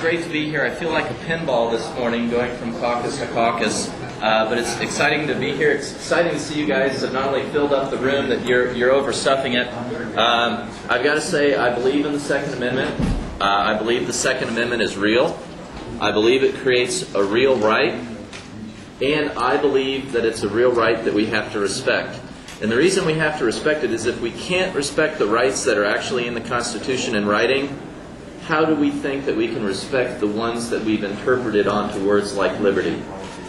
great to be here. I feel like a pinball this morning going from caucus to caucus, but it's exciting to be here. It's exciting to see you guys have not only filled up the room, that you're overstuffing it. I've got to say, I believe in the Second Amendment. I believe the Second Amendment is real. I believe it creates a real right, and I believe that it's a real right that we have to respect. And the reason we have to respect it is if we can't respect the rights that are actually in the Constitution in writing, how do we think that we can respect the ones that we've interpreted onto words like liberty?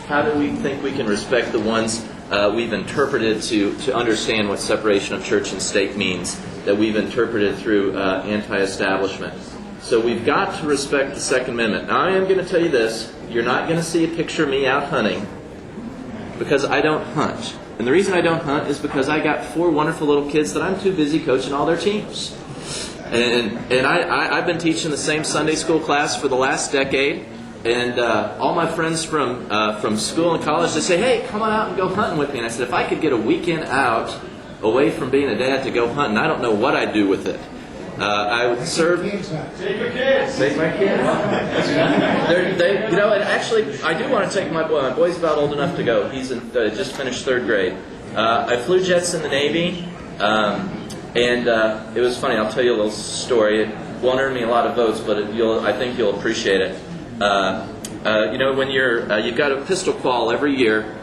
How do we think we can respect the ones we've interpreted to understand what separation of church and state means, that we've interpreted through anti-establishment? So we've got to respect the Second Amendment. Now I am going to tell you this, you're not going to see a picture of me out hunting, because I don't hunt. And the reason I don't hunt is because I got 4 wonderful little kids that I'm too busy coaching all their teams. And I've been teaching the same Sunday school class for the last decade. And all my friends from school and college, they say, hey, come on out and go hunting with me. And I said, if I could get a weekend out away from being a dad to go hunting, I don't know what I'd do with it. I would serve. Take your kids. Take my kids. And actually, I do want to take my boy. My boy's about old enough to go. He's just finished 3rd grade. I flew jets in the Navy, and it was funny. I'll tell you a little story. It won't earn me a lot of votes, but I think you'll appreciate it. When you've got a pistol qual every year,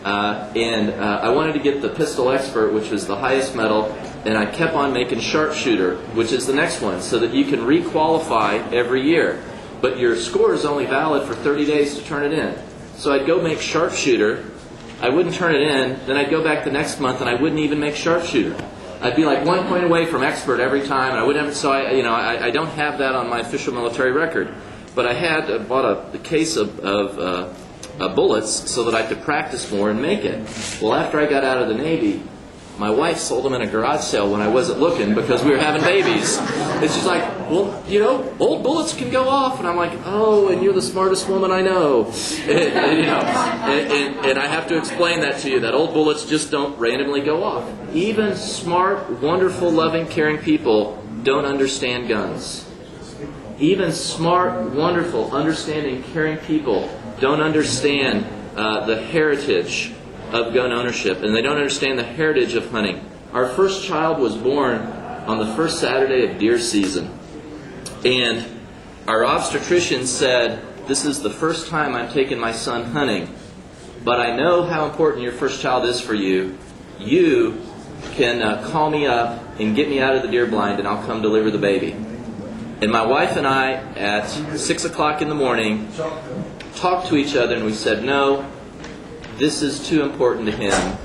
and I wanted to get the pistol expert, which was the highest medal. And I kept on making sharpshooter, which is the next one, so that you can re-qualify every year. But your score is only valid for 30 days to turn it in. So I'd go make sharpshooter, I wouldn't turn it in, then I'd go back the next month and I wouldn't even make sharpshooter. I'd be like 1 point away from expert every time, and I wouldn't have, so I don't have that on my official military record. But I had bought a case of bullets so that I could practice more and make it. Well, after I got out of the Navy, my wife sold them in a garage sale when I wasn't looking because we were having babies. And she's like, well, old bullets can go off. And I'm like, oh, and you're the smartest woman I know. And I have to explain that to you, that old bullets just don't randomly go off. Even smart, wonderful, loving, caring people don't understand guns. Even smart, wonderful, understanding, caring people don't understand the heritage of gun ownership, and they don't understand the heritage of hunting. Our first child was born on the first Saturday of deer season, and our obstetrician said, this is the first time I'm taking my son hunting, but I know how important your first child is for you. You can call me up and get me out of the deer blind, and I'll come deliver the baby. And my wife and I, at 6 o'clock in the morning, talked to each other, and we said, no, this is too important to him.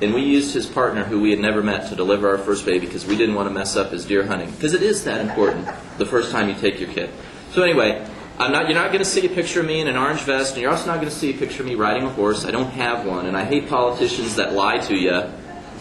And we used his partner, who we had never met, to deliver our first baby because we didn't want to mess up his deer hunting. Because it is that important the first time you take your kid. So anyway, you're not going to see a picture of me in an orange vest, and you're also not going to see a picture of me riding a horse. I don't have one. And I hate politicians that lie to you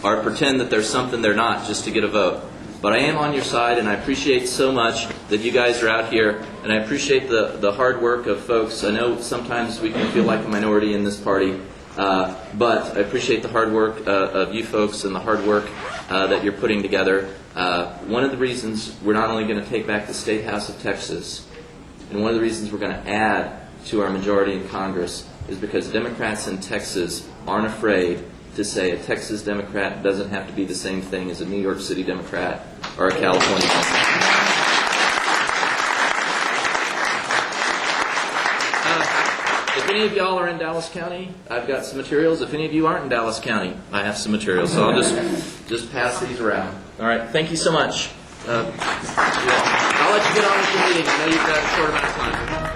or pretend that there's something they're not just to get a vote. But I am on your side, and I appreciate so much that you guys are out here, and I appreciate the hard work of folks. I know sometimes we can feel like a minority in this party, but I appreciate the hard work of you folks and the hard work that you're putting together. One of the reasons we're not only going to take back the State House of Texas, and one of the reasons we're going to add to our majority in Congress is because Democrats in Texas aren't afraid to say a Texas Democrat doesn't have to be the same thing as a New York City Democrat or a California Democrat. If any of y'all are in Dallas County, I've got some materials. If any of you aren't in Dallas County, I have some materials. So I'll just pass these around. All right. Thank you so much. I'll let you get on with your meeting. I know you've got a short amount of time.